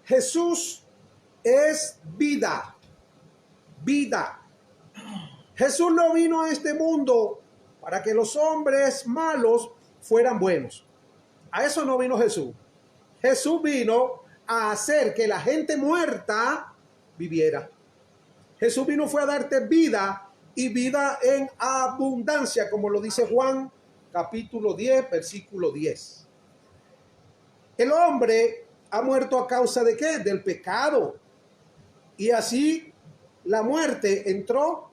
Jesús es vida. Vida. Jesús no vino a este mundo para que los hombres malos fueran buenos. A eso no vino Jesús. Jesús vino a hacer que la gente muerta viviera. Jesús vino fue a darte vida y vida en abundancia, como lo dice Juan capítulo 10, versículo 10. El hombre ha muerto a causa de ¿qué? Del pecado. Y así la muerte entró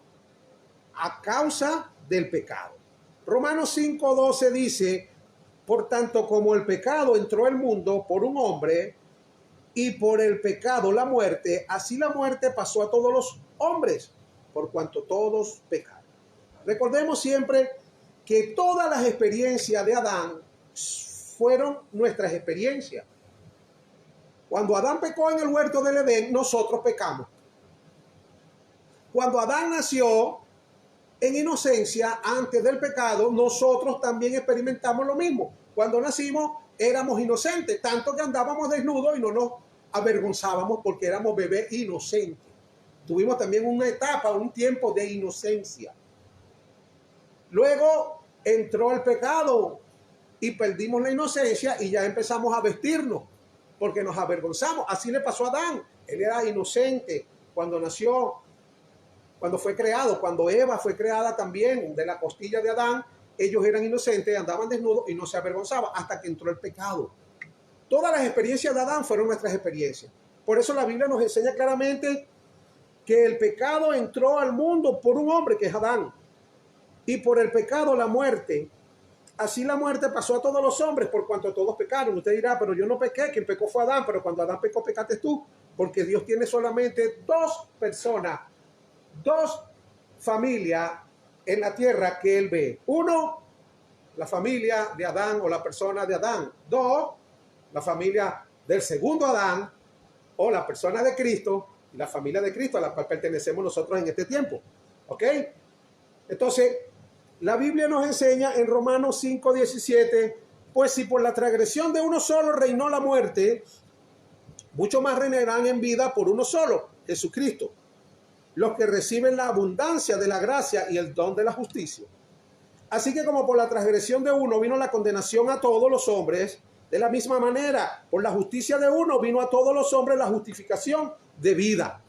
a causa del pecado. Romanos 5:12 dice: por tanto, como el pecado entró al mundo por un hombre, y por el pecado la muerte, así la muerte pasó a todos los hombres, por cuanto todos pecaron. Recordemos siempre que todas las experiencias de Adán fueron nuestras experiencias. Cuando Adán pecó en el huerto del Edén, nosotros pecamos. Cuando Adán nació en inocencia antes del pecado, nosotros también experimentamos lo mismo. Cuando nacimos éramos inocentes, tanto que andábamos desnudos y no nos avergonzábamos porque éramos bebés inocentes. Tuvimos también una etapa, un tiempo de inocencia. Luego entró el pecado y perdimos la inocencia y ya empezamos a vestirnos porque nos avergonzamos. Así le pasó a Adán. Él era inocente cuando nació, cuando fue creado. Cuando Eva fue creada también de la costilla de Adán, ellos eran inocentes, andaban desnudos y no se avergonzaban hasta que entró el pecado. Todas las experiencias de Adán fueron nuestras experiencias. Por eso la Biblia nos enseña claramente que el pecado entró al mundo por un hombre que es Adán. Y por el pecado la muerte. Así la muerte pasó a todos los hombres por cuanto todos pecaron. Usted dirá, pero yo no pequé, quien pecó fue Adán, pero cuando Adán pecó, pecaste tú. Porque Dios tiene solamente dos personas, dos familias en la tierra que Él ve. Uno, la familia de Adán o la persona de Adán. Dos, la familia del segundo Adán o la persona de Cristo y la familia de Cristo a la cual pertenecemos nosotros en este tiempo. ¿Ok? Entonces, la Biblia nos enseña en Romanos 5:17, pues si por la transgresión de uno solo reinó la muerte, mucho más reinarán en vida por uno solo, Jesucristo, los que reciben la abundancia de la gracia y el don de la justicia. Así que como por la transgresión de uno vino la condenación a todos los hombres, de la misma manera, por la justicia de uno vino a todos los hombres la justificación de vida.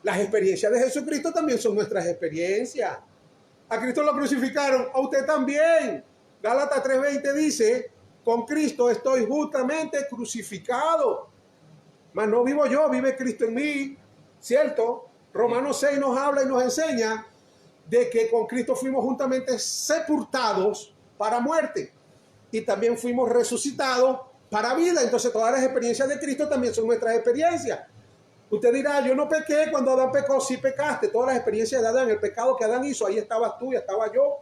Las experiencias de Jesucristo también son nuestras experiencias. A Cristo lo crucificaron, a usted también. Gálatas 3:20 dice, con Cristo estoy justamente crucificado. Mas no vivo yo, vive Cristo en mí. ¿Cierto? Romanos 6 nos habla y nos enseña de que con Cristo fuimos juntamente sepultados para muerte. Y también fuimos resucitados para vida. Entonces todas las experiencias de Cristo también son nuestras experiencias. Usted dirá, yo no pequé cuando Adán pecó. Sí pecaste. Todas las experiencias de Adán, el pecado que Adán hizo, ahí estabas tú y estaba yo.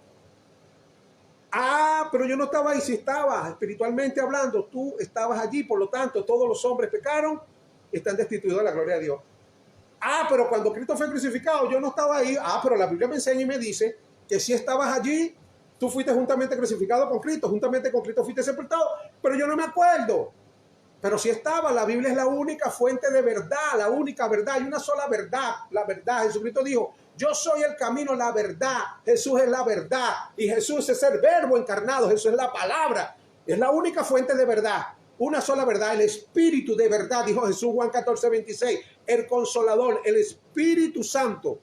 Pero yo no estaba ahí. Sí estaba, espiritualmente hablando. Tú estabas allí, por lo tanto, todos los hombres pecaron y están destituidos de la gloria de Dios. Pero cuando Cristo fue crucificado, yo no estaba ahí. Pero la Biblia me enseña y me dice que si estabas allí, tú fuiste juntamente crucificado con Cristo, juntamente con Cristo fuiste sepultado, pero yo no me acuerdo. Pero si estaba, la Biblia es la única fuente de verdad, la única verdad, hay una sola verdad, la verdad. Jesucristo dijo, yo soy el camino, la verdad, Jesús es la verdad, y Jesús es el verbo encarnado, Jesús es la palabra, es la única fuente de verdad, una sola verdad, el Espíritu de verdad, dijo Jesús Juan 14:26, el Consolador, el Espíritu Santo,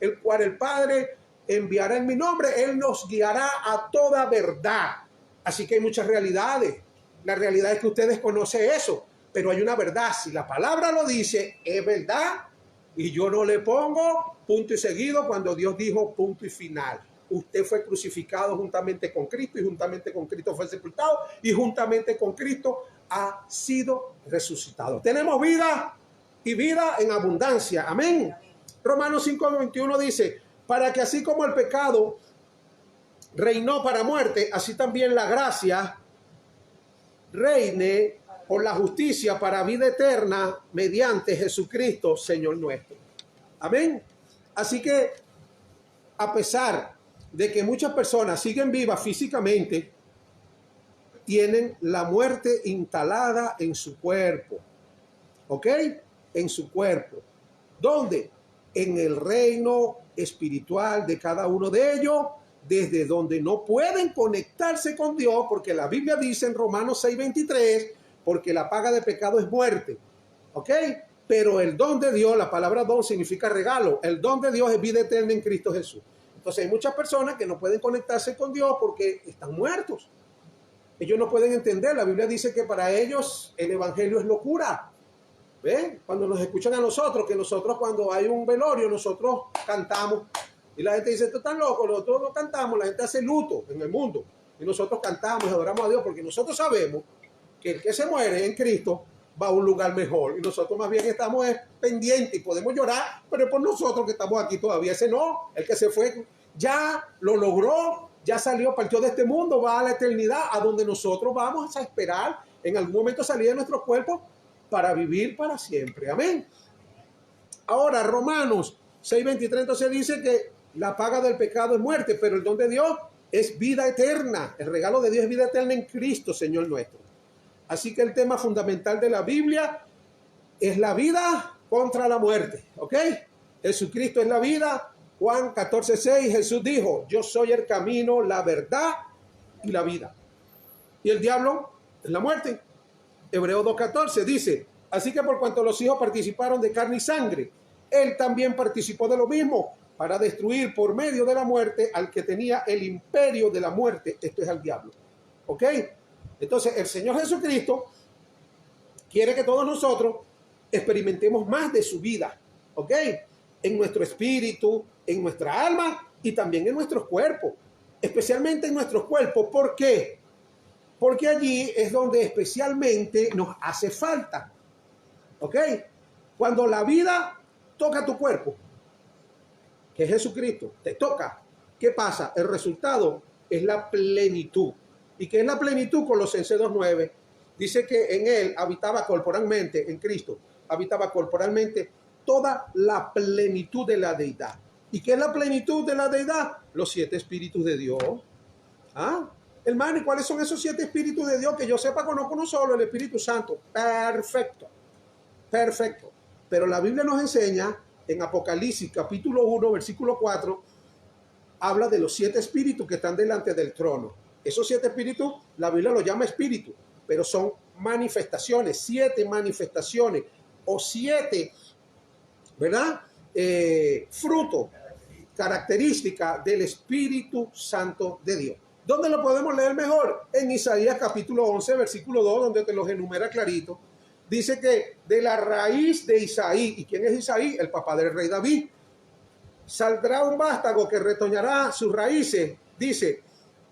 el cual el Padre enviará en mi nombre, Él nos guiará a toda verdad. Así que hay muchas realidades. La realidad es que usted desconoce eso, pero hay una verdad. Si la palabra lo dice, es verdad. Y yo no le pongo punto y seguido cuando Dios dijo punto y final. Usted fue crucificado juntamente con Cristo y juntamente con Cristo fue sepultado y juntamente con Cristo ha sido resucitado. Tenemos vida y vida en abundancia. Amén. Romanos 5:21 dice, para que así como el pecado reinó para muerte, así también la gracia reine por la justicia para vida eterna mediante Jesucristo, Señor nuestro. Amén. Así que, a pesar de que muchas personas siguen vivas físicamente, tienen la muerte instalada en su cuerpo. ¿ok? En su cuerpo. ¿Dónde? En el reino espiritual de cada uno de ellos, desde donde no pueden conectarse con Dios, porque la Biblia dice en Romanos 6:23, porque la paga de pecado es muerte, ¿ok? Pero el don de Dios, la palabra don significa regalo, el don de Dios es vida eterna en Cristo Jesús. Entonces hay muchas personas que no pueden conectarse con Dios porque están muertos. Ellos no pueden entender, la Biblia dice que para ellos el evangelio es locura. ¿Ven? Cuando nos escuchan a nosotros, que nosotros cuando hay un velorio, nosotros cantamos. Y la gente dice, esto están loco, nosotros no cantamos, la gente hace luto en el mundo. Y nosotros cantamos y adoramos a Dios porque nosotros sabemos que el que se muere en Cristo va a un lugar mejor. Y nosotros más bien estamos pendientes y podemos llorar, pero es por nosotros que estamos aquí todavía. Ese no, el que se fue ya lo logró, ya salió, partió de este mundo, va a la eternidad, a donde nosotros vamos a esperar en algún momento salir de nuestros cuerpos para vivir para siempre. Amén. Ahora, Romanos 6:23 entonces dice que la paga del pecado es muerte, pero el don de Dios es vida eterna. El regalo de Dios es vida eterna en Cristo, Señor nuestro. Así que el tema fundamental de la Biblia es la vida contra la muerte. ¿Ok? Jesucristo es la vida. Juan 14:6, Jesús dijo, yo soy el camino, la verdad y la vida. Y el diablo es la muerte. Hebreos 2:14 dice, así que por cuanto los hijos participaron de carne y sangre, él también participó de lo mismo, para destruir por medio de la muerte al que tenía el imperio de la muerte, esto es al diablo. ¿Ok? Entonces el Señor Jesucristo quiere que todos nosotros experimentemos más de su vida, ¿ok? En nuestro espíritu, en nuestra alma y también en nuestros cuerpos, especialmente en nuestros cuerpos. ¿Por qué? Porque allí es donde especialmente nos hace falta, ¿ok? Cuando la vida toca tu cuerpo, que es Jesucristo, te toca, ¿qué pasa? El resultado es la plenitud. ¿Y qué es la plenitud? Colosenses 2:9 dice que en él habitaba corporalmente, en Cristo, habitaba corporalmente toda la plenitud de la deidad. ¿Y qué es la plenitud de la deidad? Los 7 espíritus de Dios. ¿Ah? Hermano, ¿y cuáles son esos 7 espíritus de Dios? Que yo sepa, conozco uno solo, el Espíritu Santo. Perfecto. Perfecto. Pero la Biblia nos enseña en Apocalipsis capítulo 1, versículo 4, habla de los 7 espíritus que están delante del trono. Esos 7 espíritus, la Biblia los llama espíritu, pero son manifestaciones, 7 manifestaciones o 7, ¿verdad? Frutos, características del Espíritu Santo de Dios. ¿Dónde lo podemos leer mejor? En Isaías capítulo 11, versículo 2, donde te los enumera clarito. Dice que de la raíz de Isaí, ¿y quién es Isaí? El papá del rey David. Saldrá un vástago que retoñará sus raíces, dice,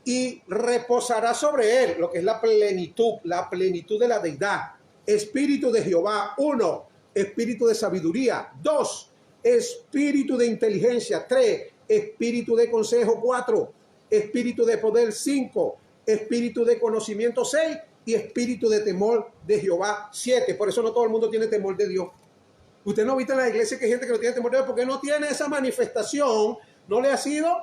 y reposará sobre él, lo que es la plenitud de la deidad. Espíritu de Jehová, 1, espíritu de sabiduría, 2, espíritu de inteligencia, 3, espíritu de consejo, 4, espíritu de poder, 5, espíritu de conocimiento, 6, y espíritu de temor de Jehová, 7. Por eso no todo el mundo tiene temor de Dios. Usted no viste en la iglesia que hay gente que no tiene temor de Dios porque no tiene esa manifestación, no le ha sido,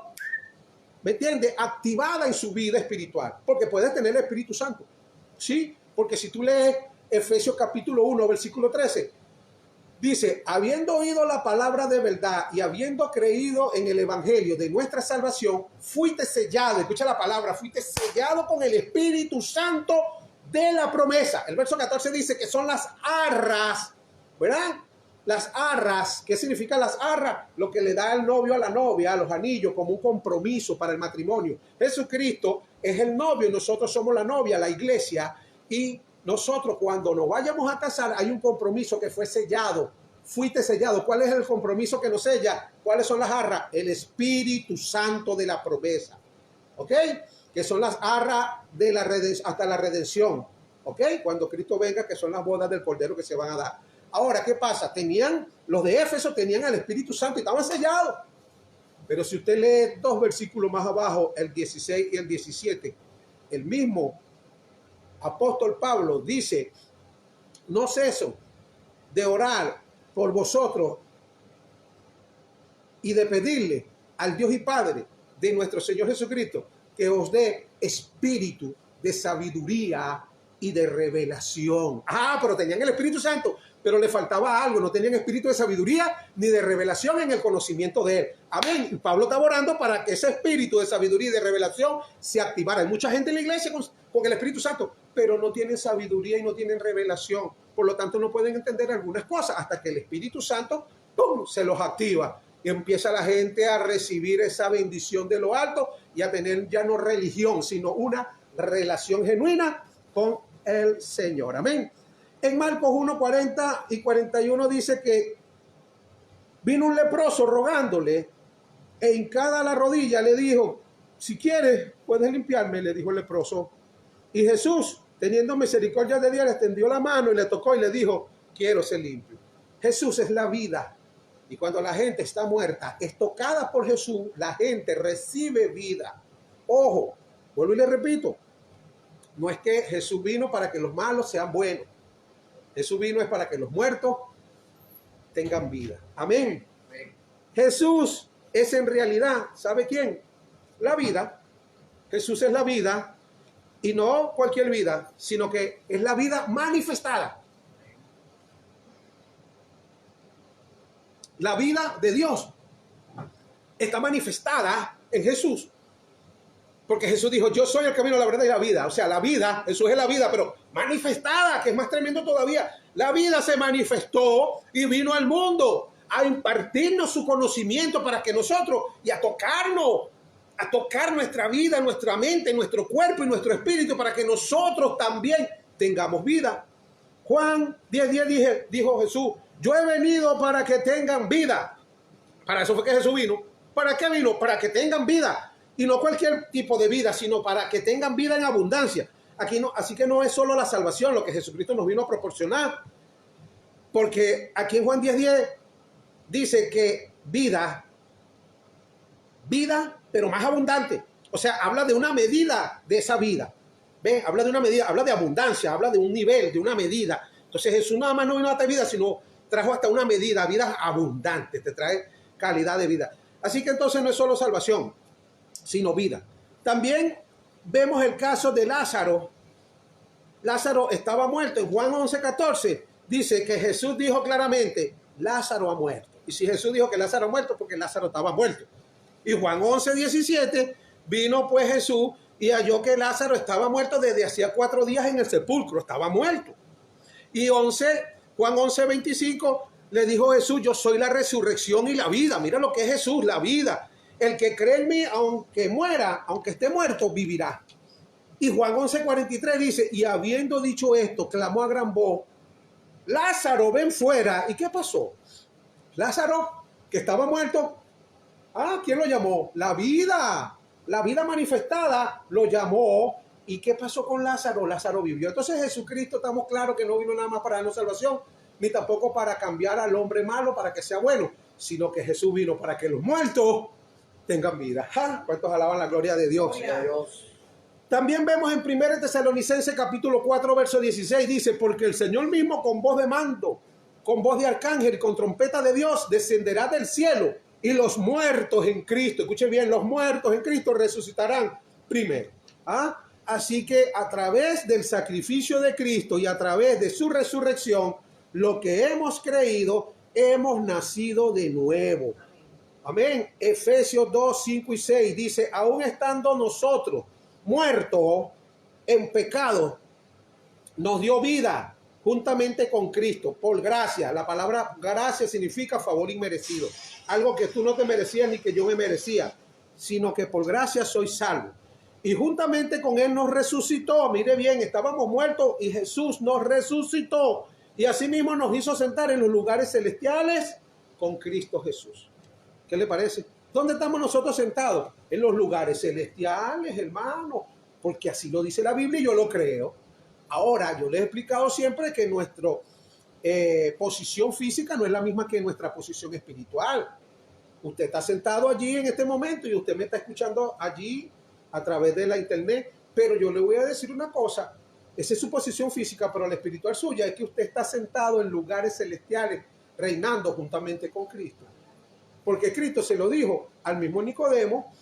¿me entiende?, activada en su vida espiritual. Porque puede tener el Espíritu Santo, ¿sí? Porque si tú lees Efesios capítulo 1, versículo 13, dice, habiendo oído la palabra de verdad y habiendo creído en el evangelio de nuestra salvación, fuiste sellado, escucha la palabra, fuiste sellado con el Espíritu Santo de la promesa. El verso 14 dice que son las arras, ¿verdad? Las arras. ¿Qué significa las arras? Lo que le da el novio a la novia, a los anillos, como un compromiso para el matrimonio. Jesucristo es el novio y nosotros somos la novia, la iglesia. Y nosotros cuando nos vayamos a casar hay un compromiso que fue sellado. Fuiste sellado. ¿Cuál es el compromiso que nos sella? ¿Cuáles son las arras? El Espíritu Santo de la promesa. ¿Ok? Que son las arras de la hasta la redención. ¿Ok? Cuando Cristo venga, que son las bodas del Cordero que se van a dar. Ahora, ¿qué pasa? Los de Éfeso tenían al Espíritu Santo y estaban sellados. Pero si usted lee 2 versículos más abajo, el 16 y el 17, el mismo apóstol Pablo dice, no ceso de orar por vosotros y de pedirle al Dios y Padre de nuestro Señor Jesucristo que os dé espíritu de sabiduría y de revelación. Pero tenían el Espíritu Santo, pero le faltaba algo. No tenían espíritu de sabiduría ni de revelación en el conocimiento de Él. Amén. Y Pablo estaba orando para que ese espíritu de sabiduría y de revelación se activara. Hay mucha gente en la iglesia con el Espíritu Santo, pero no tienen sabiduría y no tienen revelación. Por lo tanto, no pueden entender algunas cosas hasta que el Espíritu Santo, ¡pum!, se los activa. Y empieza la gente a recibir esa bendición de lo alto y a tener ya no religión, sino una relación genuina con el Señor. Amén. En Marcos 1, 40 y 41 dice que vino un leproso rogándole e hincada la rodilla le dijo: si quieres, puedes limpiarme, le dijo el leproso. Y Jesús, teniendo misericordia de Dios, le extendió la mano y le tocó y le dijo: quiero ser limpio. Jesús es la vida. Y cuando la gente está muerta, es tocada por Jesús, la gente recibe vida. Ojo, vuelvo y le repito, no es que Jesús vino para que los malos sean buenos. Jesús vino es para que los muertos tengan vida. Amén. Amén. Jesús es en realidad, ¿sabe quién? La vida. Jesús es la vida, y no cualquier vida, sino que es la vida manifestada. La vida de Dios está manifestada en Jesús. Porque Jesús dijo: yo soy el camino, la verdad y la vida. O sea, la vida, Jesús es la vida, pero manifestada, que es más tremendo todavía. La vida se manifestó y vino al mundo a impartirnos su conocimiento para que nosotros, y a tocar nuestra vida, nuestra mente, nuestro cuerpo y nuestro espíritu, para que nosotros también tengamos vida. Juan 10:10 dijo Jesús: yo he venido para que tengan vida. Para eso fue que Jesús vino. ¿Para qué vino? Para que tengan vida. Y no cualquier tipo de vida, sino para que tengan vida en abundancia. Aquí no, así que no es solo la salvación lo que Jesucristo nos vino a proporcionar. Porque aquí en Juan 10:10 dice que vida, pero más abundante. O sea, habla de una medida de esa vida. ¿Ven? Habla de una medida, habla de abundancia, habla de un nivel, de una medida. Entonces Jesús nada más no vino a darte vida, sino trajo hasta una medida, vida abundante, te trae calidad de vida. Así que entonces no es solo salvación, sino vida. También vemos el caso de Lázaro. Lázaro estaba muerto. En Juan 11:14 dice que Jesús dijo claramente: Lázaro ha muerto. Y si Jesús dijo que Lázaro ha muerto, porque Lázaro estaba muerto. Y Juan 11:17 vino pues Jesús y halló que Lázaro estaba muerto desde hacía 4 días en el sepulcro, estaba muerto. Y Juan 11:25 le dijo Jesús: yo soy la resurrección y la vida. Mira lo que es Jesús, la vida. El que cree en mí, aunque muera, aunque esté muerto, vivirá. Y Juan 11:43 dice: y habiendo dicho esto, clamó a gran voz: Lázaro, ven fuera. ¿Y qué pasó? Lázaro, que estaba muerto, ¿quién lo llamó? La vida manifestada lo llamó. ¿Y qué pasó con Lázaro? Lázaro vivió. Entonces Jesucristo, estamos claros que no vino nada más para darnos salvación, ni tampoco para cambiar al hombre malo para que sea bueno, sino que Jesús vino para que los muertos tengan vida. ¿Cuántos alaban la gloria de Dios? Gloria a Dios. También vemos en 1 Tesalonicenses capítulo 4, verso 16, dice: porque el Señor mismo con voz de mando, con voz de arcángel y con trompeta de Dios descenderá del cielo, y los muertos en Cristo, escuchen bien, los muertos en Cristo resucitarán primero. Así que a través del sacrificio de Cristo y a través de su resurrección, lo que hemos creído, hemos nacido de nuevo. Amén. Efesios 2, 5 y 6 dice: aún estando nosotros muertos en pecado, nos dio vida juntamente con Cristo, por gracia. La palabra gracia significa favor inmerecido. Algo que tú no te merecías ni que yo me merecía, sino que por gracia soy salvo. Y juntamente con Él nos resucitó. Mire bien, estábamos muertos y Jesús nos resucitó. Y asimismo nos hizo sentar en los lugares celestiales con Cristo Jesús. ¿Qué le parece? ¿Dónde estamos nosotros sentados? En los lugares celestiales, hermano. Porque así lo dice la Biblia y yo lo creo. Ahora, yo les he explicado siempre que nuestra posición física no es la misma que nuestra posición espiritual. Usted está sentado allí en este momento y usted me está escuchando allí a través de la internet. Pero yo le voy a decir una cosa. Esa es su posición física, pero la espiritual suya es que usted está sentado en lugares celestiales, reinando juntamente con Cristo. Porque Cristo se lo dijo al mismo Nicodemo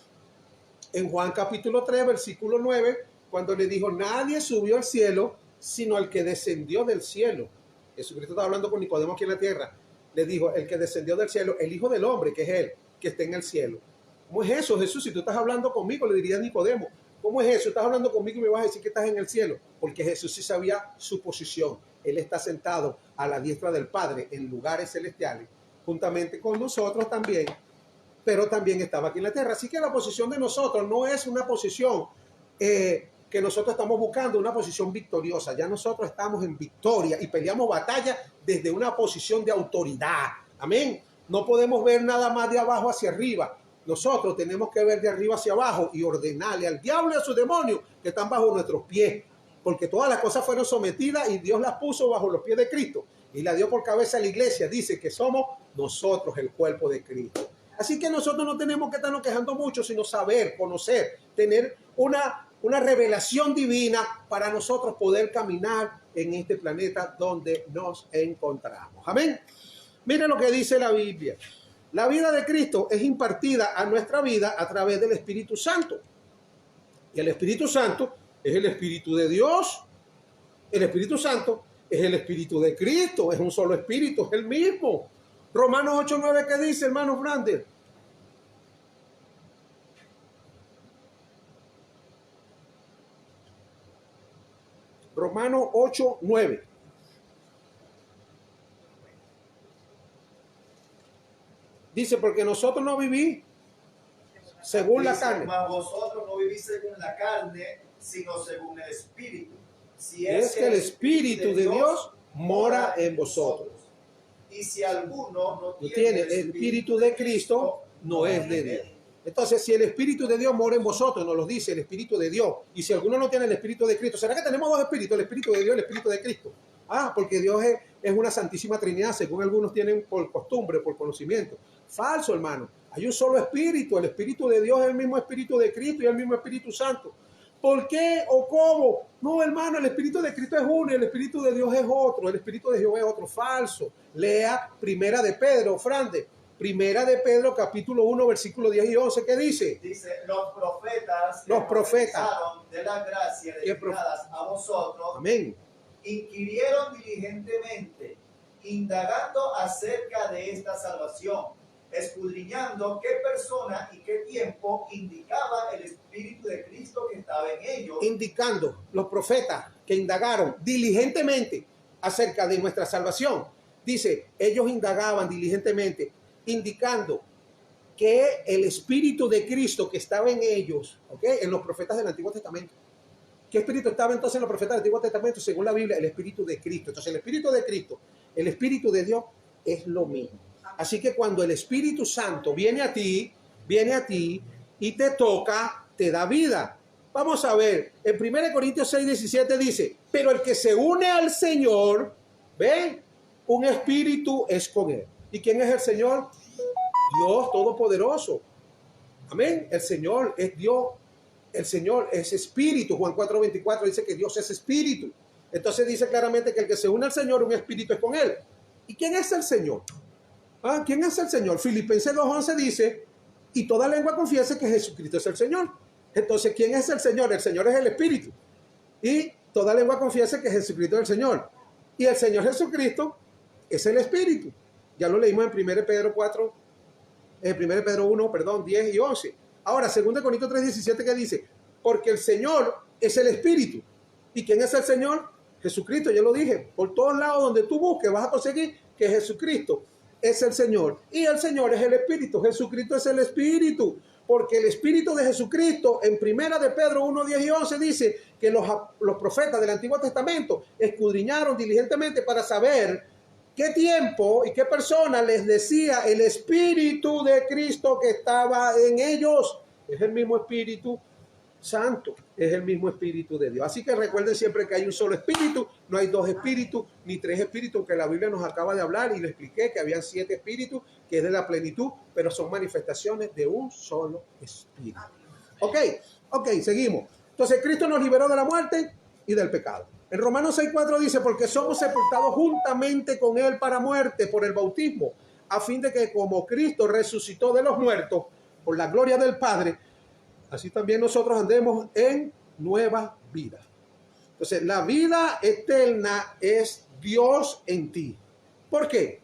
en Juan capítulo 3, versículo 9, cuando le dijo: nadie subió al cielo, sino el que descendió del cielo. Jesucristo estaba hablando con Nicodemo aquí en la tierra. Le dijo, el que descendió del cielo, el Hijo del Hombre, que es Él, que está en el cielo. ¿Cómo es eso, Jesús? Si tú estás hablando conmigo, le diría a Nicodemo, ¿cómo es eso? Estás hablando conmigo y me vas a decir que estás en el cielo. Porque Jesús sí sabía su posición. Él está sentado a la diestra del Padre en lugares celestiales, juntamente con nosotros también, pero también estaba aquí en la tierra. Así que la posición de nosotros no es una posición que nosotros estamos buscando, una posición victoriosa. Ya nosotros estamos en victoria y peleamos batalla desde una posición de autoridad. Amén. No podemos ver nada más de abajo hacia arriba. Nosotros tenemos que ver de arriba hacia abajo y ordenarle al diablo y a sus demonios que están bajo nuestros pies. Porque todas las cosas fueron sometidas y Dios las puso bajo los pies de Cristo. Y la dio por cabeza a la iglesia. Dice que somos nosotros el cuerpo de Cristo. Así que nosotros no tenemos que estarnos quejando mucho, sino saber, conocer, tener una revelación divina para nosotros poder caminar en este planeta donde nos encontramos. Amén. Miren lo que dice la Biblia. La vida de Cristo es impartida a nuestra vida a través del Espíritu Santo. Y el Espíritu Santo es el Espíritu de Dios. El Espíritu Santo es el Espíritu de Cristo. Es un solo Espíritu, es el mismo. Romanos 8:9, ¿qué dice, hermano Brander? Romanos 8:9. Dice, porque nosotros no vivimos según la carne. Mas vosotros no vivís según la carne, sino según el Espíritu. Si es que el Espíritu de Dios mora en vosotros. Y si alguno no tiene el Espíritu de Cristo, no es de Dios. Entonces, si el Espíritu de Dios mora en vosotros, nos lo dice el Espíritu de Dios, y si alguno no tiene el Espíritu de Cristo, ¿será que tenemos dos espíritus? El Espíritu de Dios y el Espíritu de Cristo. Porque Dios es una santísima Trinidad, según algunos tienen por costumbre, por conocimiento. Falso, hermano. Hay un solo Espíritu. El Espíritu de Dios es el mismo Espíritu de Cristo y el mismo Espíritu Santo. ¿Por qué o cómo? No, hermano, el Espíritu de Cristo es uno y el Espíritu de Dios es otro. El Espíritu de Jehová es otro. Falso. Lea Primera de Pedro, Frande. Primera de Pedro, capítulo 1, versículo 10 y 11, ¿qué dice? Dice, los profetas de la gracia destinadas a vosotros, amén, inquirieron diligentemente, indagando acerca de esta salvación, escudriñando qué persona y qué tiempo indicaba el Espíritu de Cristo que estaba en ellos. Indicando los profetas que indagaron diligentemente acerca de nuestra salvación. Dice, ellos indagaban diligentemente, indicando que el Espíritu de Cristo que estaba en ellos, en los profetas del Antiguo Testamento. ¿Qué espíritu estaba entonces en los profetas del Antiguo Testamento? Según la Biblia, el Espíritu de Cristo. Entonces el Espíritu de Cristo, el Espíritu de Dios es lo mismo. Así que cuando el Espíritu Santo viene a ti y te toca, te da vida. Vamos a ver, en 1 Corintios 6:17 dice, pero el que se une al Señor, ¿ven? Un espíritu es con él. ¿Y quién es el Señor? Dios Todopoderoso. Amén. El Señor es Dios. El Señor es espíritu. Juan 4:24 dice que Dios es espíritu. Entonces dice claramente que el que se une al Señor, un espíritu es con él. ¿Y quién es el Señor? ¿Quién es el Señor? Filipenses 2:11 dice, y toda lengua confiese que Jesucristo es el Señor. Entonces, ¿quién es el Señor? El Señor es el Espíritu. Y toda lengua confiese que Jesucristo es el Señor. Y el Señor Jesucristo es el Espíritu. Ya lo leímos en 1 Pedro 1, 10 y 11. Ahora, 2 Corintios 3:17, que dice, porque el Señor es el Espíritu. ¿Y quién es el Señor? Jesucristo, yo lo dije. Por todos lados donde tú busques vas a conseguir que Jesucristo es el Señor. Y el Señor es el Espíritu. Jesucristo es el Espíritu. Porque el Espíritu de Jesucristo, en 1 de Pedro 1, 10 y 11, dice que los profetas del Antiguo Testamento escudriñaron diligentemente para saber qué tiempo y qué persona les decía el Espíritu de Cristo que estaba en ellos. Es el mismo Espíritu Santo, es el mismo Espíritu de Dios. Así que recuerden siempre que hay un solo Espíritu, no hay dos espíritus ni tres espíritus, aunque la Biblia nos acaba de hablar y le expliqué que habían 7 espíritus, que es de la plenitud, pero son manifestaciones de un solo Espíritu. Ok, seguimos. Entonces Cristo nos liberó de la muerte y del pecado. En Romanos 6:4 dice, porque somos sepultados juntamente con Él para muerte por el bautismo, a fin de que como Cristo resucitó de los muertos por la gloria del Padre, así también nosotros andemos en nueva vida. Entonces, la vida eterna es Dios en ti. ¿Por qué?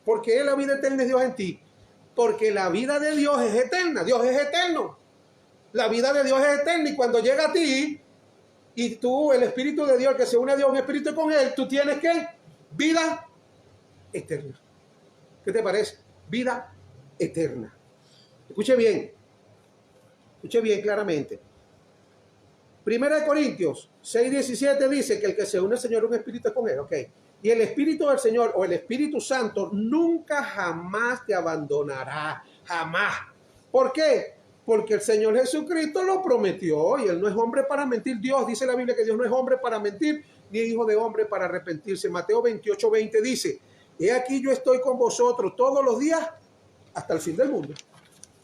¿Por qué la vida eterna es Dios en ti? Porque la vida de Dios es eterna. Dios es eterno. La vida de Dios es eterna y cuando llega a ti y tú, el Espíritu de Dios, el que se une a Dios, un espíritu con Él, tú tienes ¿qué? Vida eterna. ¿Qué te parece? Vida eterna. Escuche bien claramente. Primera de Corintios 6:17 dice que el que se une al Señor, un espíritu es con Él, ok. Y el Espíritu del Señor o el Espíritu Santo nunca jamás te abandonará, jamás. ¿Por qué? Porque el Señor Jesucristo lo prometió y Él no es hombre para mentir. Dios, dice la Biblia que Dios no es hombre para mentir, ni hijo de hombre para arrepentirse. Mateo 28:20 dice, he aquí yo estoy con vosotros todos los días hasta el fin del mundo.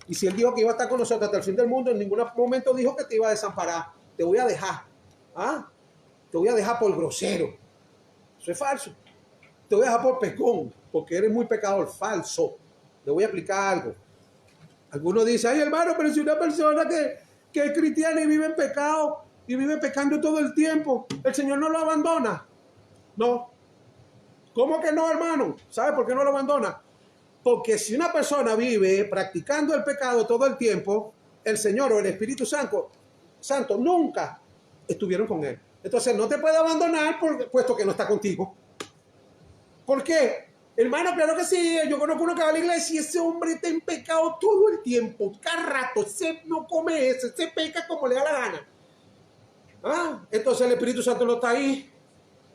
Y si Él dijo que iba a estar con nosotros hasta el fin del mundo, en ningún momento dijo que te iba a desamparar. Te voy a dejar. Te voy a dejar por grosero. Eso es falso. Te voy a dejar por pecón, porque eres muy pecador. Falso. Te voy a explicar algo. Algunos dicen, ay hermano, pero si una persona que es cristiana y vive en pecado y vive pecando todo el tiempo, el Señor no lo abandona. No. ¿Cómo que no, hermano? ¿Sabe por qué no lo abandona? Porque si una persona vive practicando el pecado todo el tiempo, el Señor o el Espíritu Santo nunca estuvieron con él. Entonces no te puede abandonar puesto que no está contigo. ¿Por qué? Hermano, claro que sí. Yo conozco uno que va a la iglesia y ese hombre está en pecado todo el tiempo, cada rato. Se no come se peca como le da la gana. Entonces el Espíritu Santo no está ahí.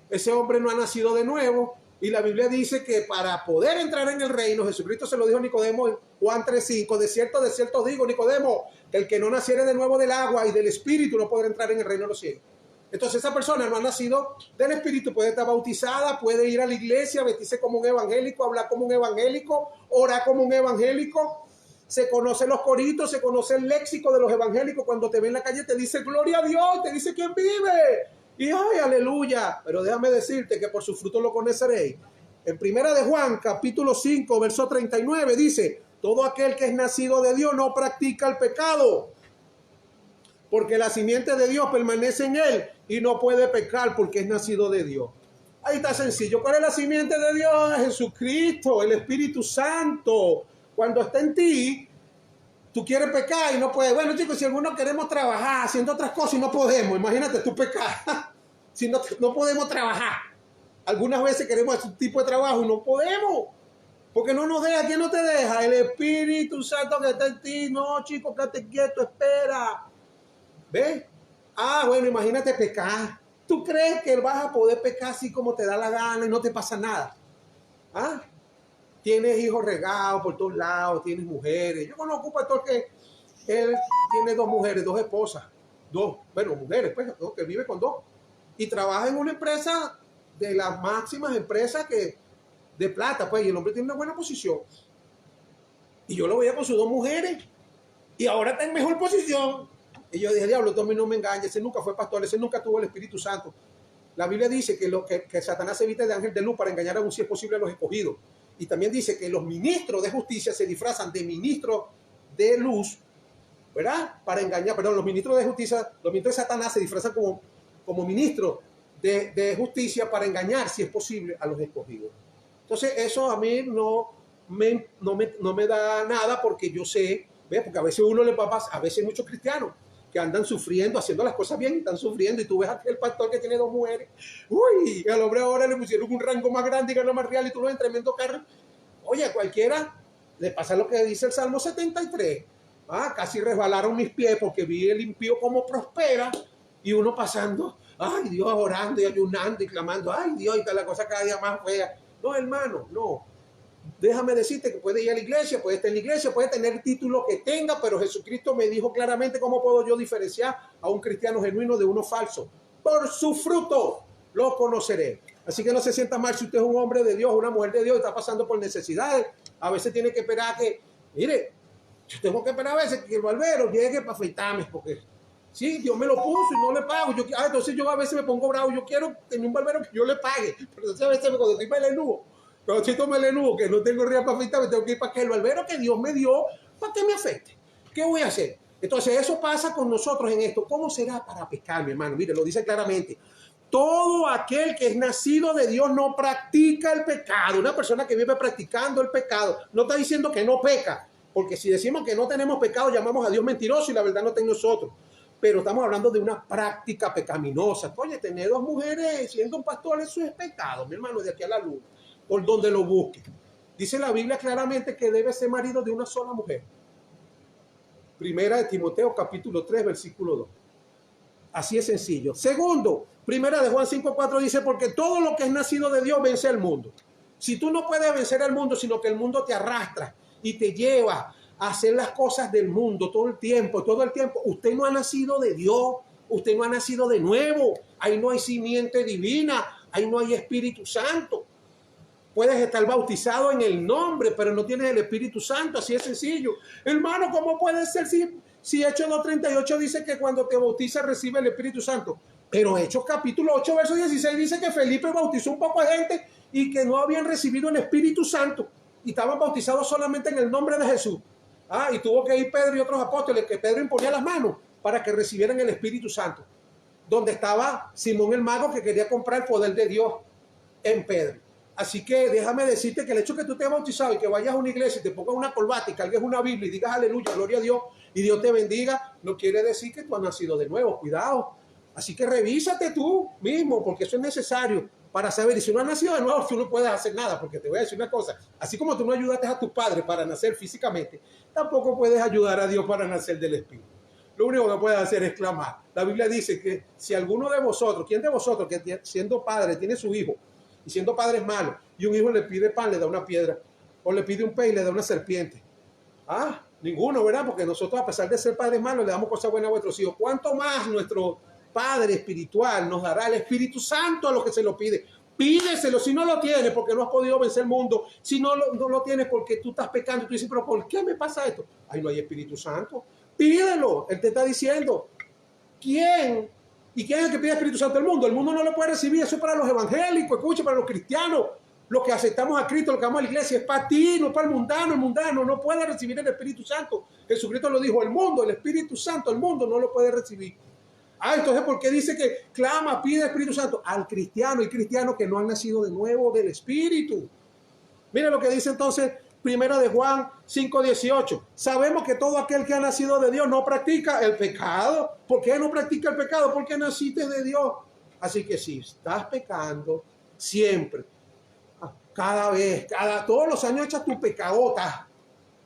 Ese hombre no ha nacido de nuevo. Y la Biblia dice que para poder entrar en el reino, Jesucristo se lo dijo a Nicodemo en Juan 3:5, de cierto os digo, Nicodemo, que el que no naciere de nuevo del agua y del Espíritu no podrá entrar en el reino de los cielos. Entonces esa persona no ha nacido del Espíritu, puede estar bautizada, puede ir a la iglesia, vestirse como un evangélico, hablar como un evangélico, orar como un evangélico, se conocen los coritos, se conoce el léxico de los evangélicos, cuando te ve en la calle te dice gloria a Dios, te dice quién vive. Y ay, aleluya, pero déjame decirte que por su fruto lo conoceréis. En primera de Juan, capítulo 5, verso 39, dice, todo aquel que es nacido de Dios no practica el pecado, porque la simiente de Dios permanece en él y no puede pecar porque es nacido de Dios. Ahí está sencillo. ¿Cuál es la simiente de Dios? Jesucristo, el Espíritu Santo. Cuando está en ti, tú quieres pecar y no puedes. Bueno, chicos, si algunos queremos trabajar haciendo otras cosas y no podemos, imagínate tú pecar. Si no podemos trabajar. Algunas veces queremos hacer un tipo de trabajo y no podemos. Porque no nos deja. ¿Quién no te deja? El Espíritu Santo que está en ti. No, chicos, quédate quieto, espera. ¿Ves? Bueno, imagínate pecar. ¿Tú crees que vas a poder pecar así como te da la gana y no te pasa nada? Tienes hijos regados por todos lados, tienes mujeres. Yo conozco un pastor que él tiene 2 mujeres, 2 esposas, mujeres, pues, que vive con 2. Y trabaja en una empresa de las máximas empresas de plata, pues, y el hombre tiene una buena posición. Y yo lo veía con sus 2 mujeres. Y ahora está en mejor posición. Y yo dije, diablo, tú no me engañes, ese nunca fue pastor, ese nunca tuvo el Espíritu Santo. La Biblia dice que Satanás se viste de ángel de luz para engañar aún si es posible a los escogidos. Y también dice que los ministros de justicia se disfrazan de ministros de luz, ¿verdad? Para engañar, los ministros de justicia, los ministros de Satanás se disfrazan como ministros de justicia para engañar, si es posible, a los escogidos. Entonces, eso a mí no me da nada porque yo sé, ¿ves? Porque a veces uno le pasa, a veces muchos cristianos que andan sufriendo, haciendo las cosas bien, están sufriendo, y tú ves a aquel pastor que tiene 2 mujeres, uy, al hombre ahora le pusieron un rango más grande y ganó más real, y tú lo ves en tremendo carro. Oye, a cualquiera le pasa lo que dice el Salmo 73, casi resbalaron mis pies porque vi el impío como prospera, y uno pasando, ay Dios, orando y ayunando y clamando, ay Dios, y que la cosa cada día más fea. No, hermano, no. Déjame decirte que puede ir a la iglesia, puede estar en la iglesia, puede tener el título que tenga, pero Jesucristo me dijo claramente cómo puedo yo diferenciar a un cristiano genuino de uno falso. Por su fruto lo conoceré. Así que no se sienta mal si usted es un hombre de Dios, una mujer de Dios y está pasando por necesidades. A veces tiene que esperar que, mire, yo tengo que esperar a veces que el barbero llegue para afeitarme, porque sí, Dios me lo puso y no le pago. Entonces yo a veces me pongo bravo, yo quiero tener un barbero que yo le pague, pero entonces a veces cuando estoy melenudo, que no tengo ría para afeitarme, tengo que ir para que el barbero que Dios me dio, para que me afecte. ¿Qué voy a hacer? Entonces eso pasa con nosotros en esto. ¿Cómo será para pecar, mi hermano? Mire, lo dice claramente. Todo aquel que es nacido de Dios no practica el pecado. Una persona que vive practicando el pecado no está diciendo que no peca, porque si decimos que no tenemos pecado, llamamos a Dios mentiroso y la verdad no está en nosotros. Pero estamos hablando de una práctica pecaminosa. Oye, tener 2 mujeres siendo un pastor, eso es pecado, mi hermano, de aquí a la luz, por donde lo busque. Dice la Biblia claramente que debe ser marido de una sola mujer. Primera de Timoteo, capítulo 3, versículo 2. Así es sencillo. Segundo, primera de Juan 5:4 dice, porque todo lo que es nacido de Dios vence al mundo. Si tú no puedes vencer al mundo, sino que el mundo te arrastra y te lleva a hacer las cosas del mundo todo el tiempo, usted no ha nacido de Dios, usted no ha nacido de nuevo, ahí no hay simiente divina, ahí no hay Espíritu Santo. Puedes estar bautizado en el nombre, pero no tienes el Espíritu Santo, así es sencillo. Hermano, ¿cómo puede ser si Hechos 2:38 dice que cuando te bautizas recibe el Espíritu Santo? Pero Hechos capítulo 8, verso 16 dice que Felipe bautizó un poco de gente y que no habían recibido el Espíritu Santo y estaban bautizados solamente en el nombre de Jesús. Y tuvo que ir Pedro y otros apóstoles, que Pedro imponía las manos para que recibieran el Espíritu Santo. Donde estaba Simón el mago, que quería comprar el poder de Dios en Pedro. Así que déjame decirte que el hecho que tú te hayas bautizado y que vayas a una iglesia y te pongas una corbata y cargues una Biblia y digas aleluya, gloria a Dios y Dios te bendiga, no quiere decir que tú has nacido de nuevo. Cuidado. Así que revísate tú mismo, porque eso es necesario para saber. Y si no has nacido de nuevo, tú no puedes hacer nada, porque te voy a decir una cosa. Así como tú no ayudaste a tus padres para nacer físicamente, tampoco puedes ayudar a Dios para nacer del Espíritu. Lo único que puedes hacer es clamar. La Biblia dice que si alguno de vosotros, ¿quién de vosotros que siendo padre tiene su hijo y siendo padre es malo y un hijo le pide pan, le da una piedra, o le pide un pez y le da una serpiente? Ninguno, ¿verdad? Porque nosotros, a pesar de ser padres malos, le damos cosas buenas a nuestros hijos. ¿Cuánto más nuestro Padre espiritual nos dará el Espíritu Santo a los que se lo pide? Pídeselo si no lo tienes porque no has podido vencer el mundo, si no lo tienes porque tú estás pecando y tú dices, pero ¿por qué me pasa esto? Ahí no hay Espíritu Santo. Pídelo, Él te está diciendo. ¿Quién? ¿Y quién es el que pide Espíritu Santo? El mundo. El mundo no lo puede recibir, eso es para los evangélicos, escucha, para los cristianos. Los que aceptamos a Cristo, los que vamos a la iglesia, es para ti, no para el mundano no puede recibir el Espíritu Santo. Jesucristo lo dijo, el mundo, el Espíritu Santo, el mundo no lo puede recibir. Entonces, ¿por qué dice que clama, pide Espíritu Santo? Al cristiano y cristianos que no han nacido de nuevo del Espíritu. Mira lo que dice entonces Primera de Juan 5:18. Sabemos que todo aquel que ha nacido de Dios no practica el pecado. ¿Por qué no practica el pecado? Porque naciste de Dios. Así que si estás pecando siempre, cada vez, todos los años echas tu pecadota,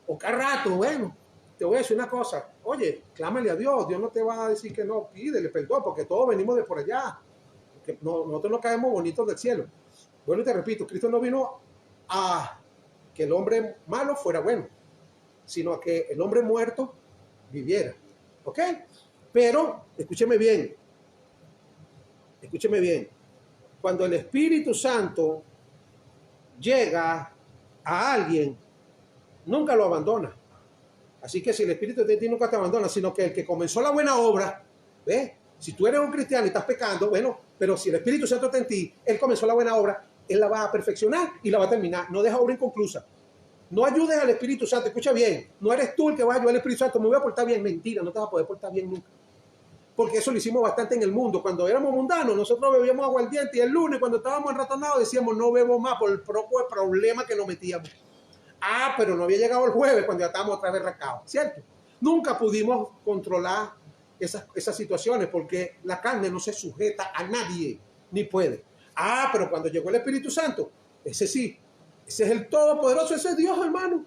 o cada rato, bueno, te voy a decir una cosa, oye, clámale a Dios, Dios no te va a decir que no, pídele perdón, porque todos venimos de por allá, porque nosotros no caemos bonitos del cielo. Bueno, y te repito, Cristo no vino a que el hombre malo fuera bueno, sino a que el hombre muerto viviera, ¿ok? Pero, escúcheme bien, cuando el Espíritu Santo llega a alguien, nunca lo abandona. Así que si el Espíritu de ti nunca te abandona, sino que el que comenzó la buena obra, ¿ves? Si tú eres un cristiano y estás pecando, bueno, pero si el Espíritu Santo está en ti, Él comenzó la buena obra, Él la va a perfeccionar y la va a terminar. No deja obra inconclusa. No ayudes al Espíritu Santo, escucha bien, no eres tú el que va a ayudar al Espíritu Santo, me voy a portar bien. Mentira, no te vas a poder portar bien nunca. Porque eso lo hicimos bastante en el mundo. Cuando éramos mundanos, nosotros bebíamos aguardiente y el lunes, cuando estábamos enratonados, decíamos no bebo más por el propio problema que nos metíamos. Pero no había llegado el jueves cuando ya estábamos otra vez rascados, ¿cierto? Nunca pudimos controlar esas situaciones porque la carne no se sujeta a nadie, ni puede. Pero cuando llegó el Espíritu Santo, ese sí, ese es el Todopoderoso, ese es Dios, hermano.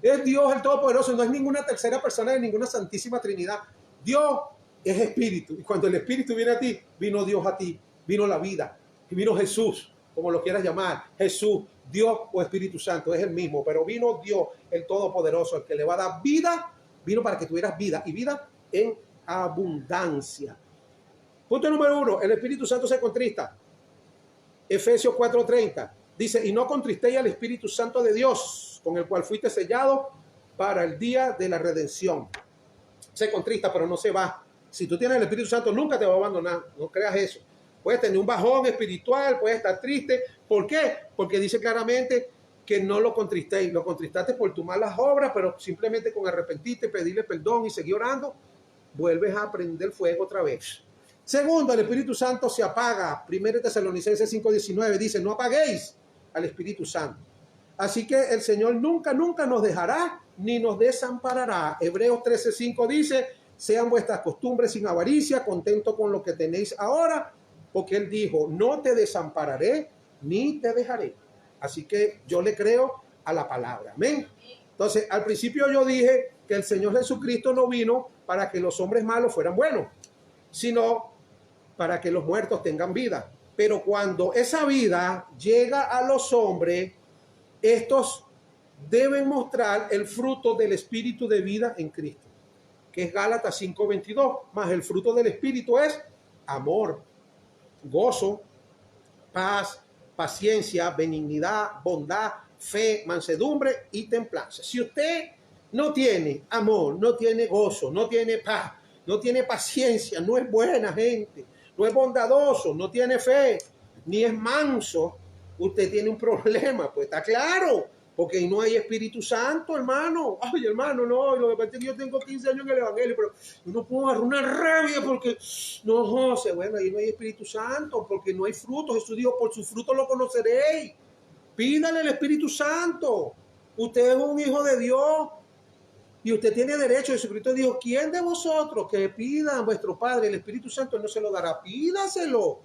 Es Dios el Todopoderoso, no es ninguna tercera persona de ninguna Santísima Trinidad. Dios es Espíritu, y cuando el Espíritu viene a ti, vino Dios a ti, vino la vida, y vino Jesús, como lo quieras llamar, Jesús, Dios o Espíritu Santo, es el mismo, pero vino Dios, el Todopoderoso, el que le va a dar vida, vino para que tuvieras vida, y vida en abundancia. Punto número 1, el Espíritu Santo se contrista. Efesios 4:30 dice, y no contristéis al Espíritu Santo de Dios, con el cual fuiste sellado para el día de la redención. Se contrista, pero no se va. Si tú tienes el Espíritu Santo, nunca te va a abandonar. No creas eso. Puedes tener un bajón espiritual, puedes estar triste. ¿Por qué? Porque dice claramente que no lo contristéis. Lo contristaste por tus malas obras, pero simplemente con arrepentirte, pedirle perdón y seguir orando, vuelves a prender fuego otra vez. Segundo, el Espíritu Santo se apaga. 1 Tesalonicenses 5:19 dice, no apaguéis al Espíritu Santo. Así que el Señor nunca nos dejará ni nos desamparará. Hebreos 13:5 dice, sean vuestras costumbres sin avaricia, contentos con lo que tenéis ahora, porque Él dijo, no te desampararé ni te dejaré. Así que yo le creo a la palabra. Amén. Entonces, al principio yo dije que el Señor Jesucristo no vino para que los hombres malos fueran buenos, sino para que los muertos tengan vida. Pero cuando esa vida llega a los hombres, estos deben mostrar el fruto del Espíritu de vida en Cristo, que es Gálatas 5:22, más el fruto del Espíritu es amor, gozo, paz, paciencia, benignidad, bondad, fe, mansedumbre y templanza. Si usted no tiene amor, no tiene gozo, no tiene paz, no tiene paciencia, no es buena gente, no es bondadoso, no tiene fe, ni es manso, usted tiene un problema, pues está claro, porque no hay Espíritu Santo, hermano. Ay, hermano, no, lo que pasa es que yo tengo 15 años en el Evangelio, pero yo no puedo agarrar una rabia porque, no, José, bueno, ahí no hay Espíritu Santo, porque no hay fruto. Jesús dijo, por sus frutos lo conoceréis. Pídale el Espíritu Santo. Usted es un hijo de Dios y usted tiene derecho. Jesucristo dijo, ¿quién de vosotros que pida a vuestro Padre el Espíritu Santo no se lo dará? Pídaselo.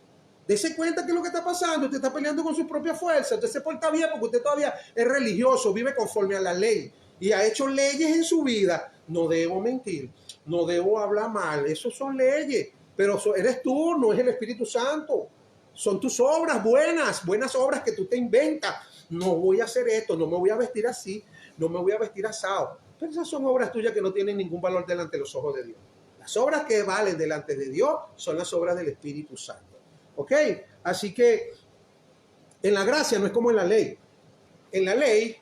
Dese cuenta que es lo que está pasando. Usted está peleando con su propia fuerza. Usted se porta bien porque usted todavía es religioso, vive conforme a la ley y ha hecho leyes en su vida. No debo mentir, no debo hablar mal. Eso son leyes, pero eres tú, no es el Espíritu Santo. Son tus obras buenas obras que tú te inventas. No voy a hacer esto, no me voy a vestir así, no me voy a vestir asado. Pero esas son obras tuyas que no tienen ningún valor delante de los ojos de Dios. Las obras que valen delante de Dios son las obras del Espíritu Santo. ¿Ok? Así que en la gracia no es como en la ley. En la ley,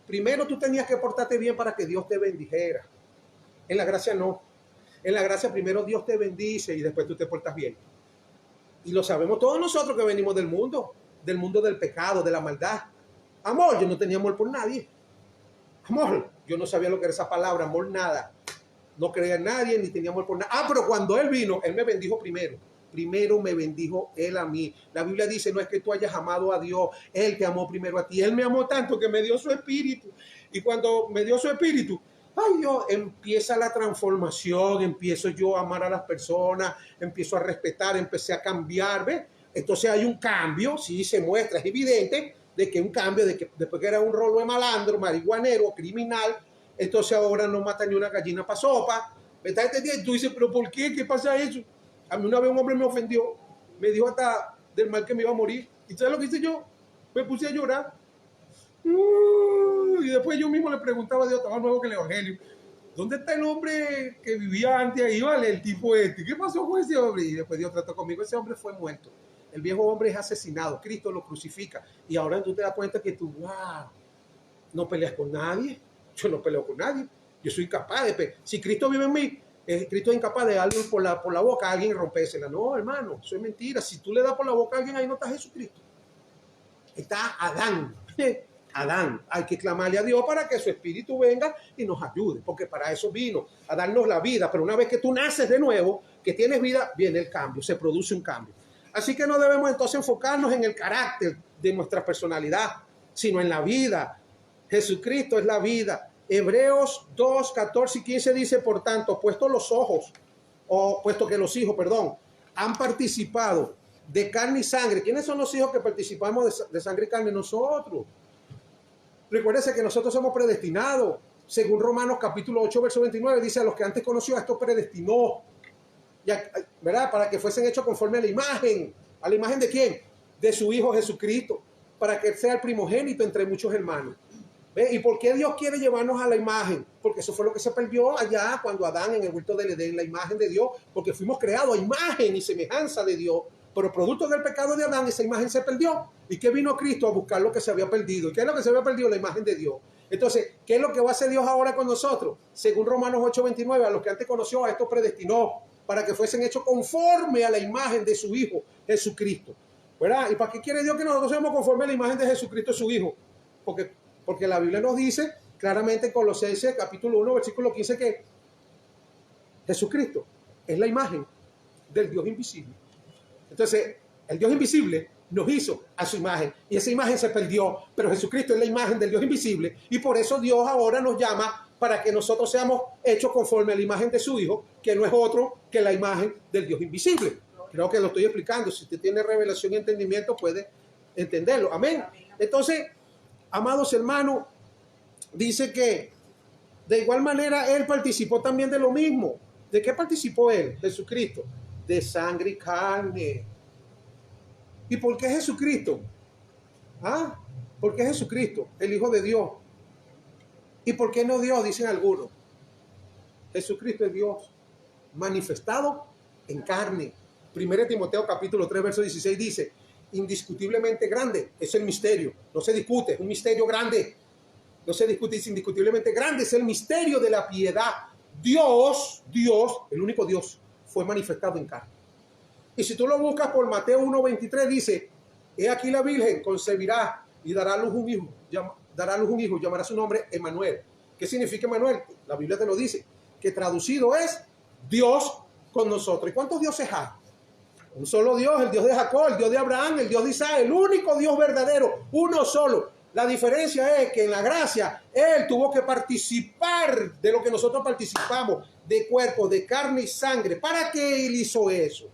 primero tú tenías que portarte bien para que Dios te bendijera. En la gracia no. En la gracia primero Dios te bendice y después tú te portas bien. Y lo sabemos todos nosotros que venimos del mundo del pecado, de la maldad. Amor, yo no tenía amor por nadie. Amor, yo no sabía lo que era esa palabra, amor nada. No creía en nadie, ni tenía amor por nada. Pero cuando Él vino, Él me bendijo primero. Primero me bendijo Él a mí. La Biblia dice, no es que tú hayas amado a Dios, Él te amó primero a ti. Él me amó tanto que me dio su espíritu. Y cuando me dio su espíritu, ay Dios, empieza la transformación, empiezo yo a amar a las personas, empiezo a respetar, empecé a cambiar, ¿ves? Entonces hay un cambio, sí se muestra, es evidente de que un cambio, de que después que era un rolo de malandro, marihuanero, criminal, entonces ahora no mata ni una gallina para sopa. ¿Me estás entendiendo? Y tú dices, ¿pero por qué? ¿Qué pasa eso? A mí una vez un hombre me ofendió, me dijo hasta del mal que me iba a morir. ¿Y sabes lo que hice yo? Me puse a llorar. Y después yo mismo le preguntaba a Dios, estaba nuevo que el Evangelio, ¿dónde está el hombre que vivía antes ahí, vale? El tipo este. ¿Qué pasó con ese hombre? Y después Dios trató conmigo. Ese hombre fue muerto. El viejo hombre es asesinado. Cristo lo crucifica. Y ahora tú te das cuenta que tú, wow, no peleas con nadie. Yo no peleo con nadie. Yo soy incapaz de pelear. Si Cristo vive en mí, Cristo es incapaz de darle por la boca a alguien y rompérsela. No, hermano, eso es mentira. Si tú le das por la boca a alguien, ahí no está Jesucristo. Está Adán. Adán, hay que clamarle a Dios para que su espíritu venga y nos ayude, porque para eso vino, a darnos la vida. Pero una vez que tú naces de nuevo, que tienes vida, viene el cambio, se produce un cambio. Así que no debemos entonces enfocarnos en el carácter de nuestra personalidad, sino en la vida. Jesucristo es la vida. Hebreos 2, 14 y 15 dice, por tanto, puesto que los hijos, han participado de carne y sangre. ¿Quiénes son los hijos que participamos de sangre y carne? Nosotros. Recuérdense que nosotros somos predestinados. Según Romanos capítulo 8, verso 29, dice, a los que antes conoció, a esto predestinó. ¿Verdad? Para que fuesen hechos conforme a la imagen. ¿A la imagen de quién? De su Hijo Jesucristo. Para que Él sea el primogénito entre muchos hermanos. ¿Ve? ¿Y por qué Dios quiere llevarnos a la imagen? Porque eso fue lo que se perdió allá cuando Adán en el huerto del Edén, la imagen de Dios. Porque fuimos creados a imagen y semejanza de Dios. Pero producto del pecado de Adán, esa imagen se perdió. ¿Y qué vino Cristo a buscar lo que se había perdido? ¿Y qué es lo que se había perdido? La imagen de Dios. Entonces, ¿qué es lo que va a hacer Dios ahora con nosotros? Según Romanos 8:29, a los que antes conoció, a estos predestinó para que fuesen hechos conforme a la imagen de su Hijo, Jesucristo. ¿Verdad? ¿Y para qué quiere Dios que nosotros seamos conforme a la imagen de Jesucristo, su Hijo? Porque Porque la Biblia nos dice claramente en Colosenses capítulo 1, versículo 15 que Jesucristo es la imagen del Dios invisible. Entonces, el Dios invisible nos hizo a su imagen y esa imagen se perdió, pero Jesucristo es la imagen del Dios invisible y por eso Dios ahora nos llama para que nosotros seamos hechos conforme a la imagen de su Hijo, que no es otro que la imagen del Dios invisible. Creo que lo estoy explicando. Si usted tiene revelación y entendimiento, puede entenderlo. Amén. Entonces, amados hermanos, dice que de igual manera Él participó también de lo mismo. ¿De qué participó Él, Jesucristo? De sangre y carne. ¿Y por qué Jesucristo? ¿Ah? ¿Por qué Jesucristo, el Hijo de Dios? ¿Y por qué no Dios? Dicen algunos. Jesucristo es Dios manifestado en carne. 1 Timoteo capítulo 3, verso 16 dice, indiscutiblemente grande es el misterio. No se discute, es un misterio grande. No se discute, es indiscutiblemente grande. Es el misterio de la piedad. Dios, el único Dios, fue manifestado en carne. Y si tú lo buscas por Mateo 1:23 dice, he aquí la Virgen concebirá y dará a luz un hijo, llamará su nombre Emmanuel. ¿Qué significa Emmanuel? La Biblia te lo dice, que traducido es Dios con nosotros. ¿Y cuántos dioses hay? Un solo Dios, el Dios de Jacob, el Dios de Abraham, el Dios de Isaac, el único Dios verdadero, uno solo. La diferencia es que en la gracia Él tuvo que participar de lo que nosotros participamos, de cuerpo, de carne y sangre. ¿Para qué Él hizo eso?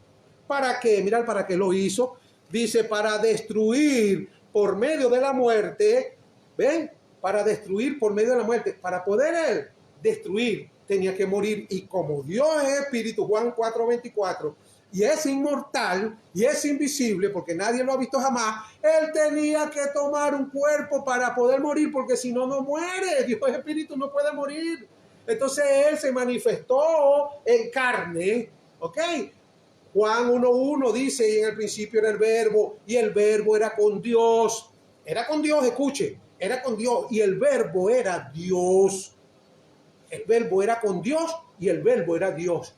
¿Para qué? Mirad, ¿para qué lo hizo? Dice, para destruir por medio de la muerte. ¿Ven? Para destruir por medio de la muerte. Para poder Él destruir, tenía que morir. Y como Dios es espíritu, Juan 4:24, y es inmortal y es invisible porque nadie lo ha visto jamás, Él tenía que tomar un cuerpo para poder morir, porque si no, no muere. Dios es espíritu, no puede morir. Entonces Él se manifestó en carne, ¿ok? Juan 1:1 dice, y en el principio era el verbo, y el verbo era con Dios. Era con Dios, escuche, era con Dios, y el verbo era Dios. El verbo era con Dios, y el verbo era Dios.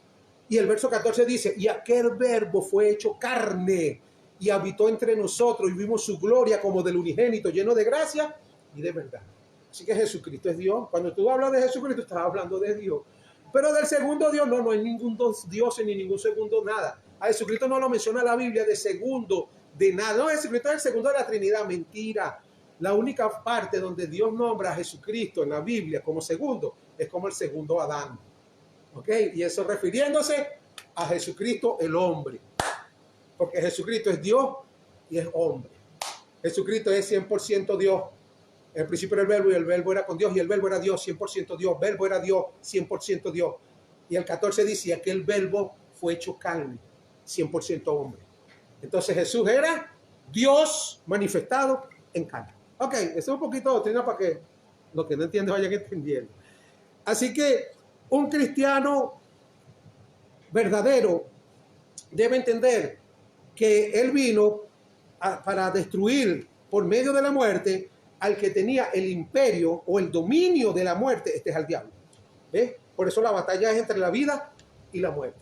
Y el verso 14 dice, y aquel verbo fue hecho carne, y habitó entre nosotros, y vimos su gloria como del unigénito, lleno de gracia y de verdad. Así que Jesucristo es Dios. Cuando tú hablas de Jesucristo, estás hablando de Dios. Pero del segundo Dios, no hay ningún Dios ni ningún segundo nada. A Jesucristo no lo menciona la Biblia de segundo, de nada. No, Jesucristo es el segundo de la Trinidad. Mentira. La única parte donde Dios nombra a Jesucristo en la Biblia como segundo es como el segundo Adán. ¿Ok? Y eso refiriéndose a Jesucristo el hombre. Porque Jesucristo es Dios y es hombre. Jesucristo es 100% Dios. En el principio era el verbo y el verbo era con Dios y el verbo era Dios, 100% Dios. Verbo era Dios, 100% Dios. Y el 14 dice, aquel verbo fue hecho carne, 100% hombre. Entonces Jesús era Dios manifestado en carne. Ok, eso es un poquito de doctrina para que los que no entienden vayan entendiendo. Así que un cristiano verdadero debe entender que Él vino para destruir por medio de la muerte al que tenía el imperio o el dominio de la muerte. Este es al diablo. ¿Ves? Por eso la batalla es entre la vida y la muerte.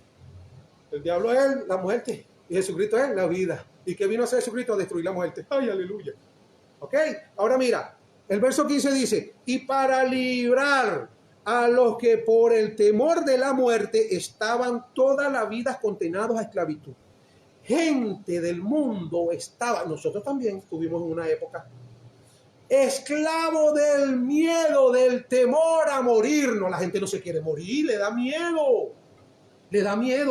El diablo es la muerte y Jesucristo es la vida. ¿Y qué vino a hacer Jesucristo? A destruir la muerte. ¡Ay, aleluya! ¿Ok? Ahora mira, el verso 15 dice, y para librar a los que por el temor de la muerte estaban toda la vida condenados a esclavitud. Gente del mundo estaba, nosotros también tuvimos en una época, esclavo del miedo, del temor a morirnos. La gente no se quiere morir, le da miedo,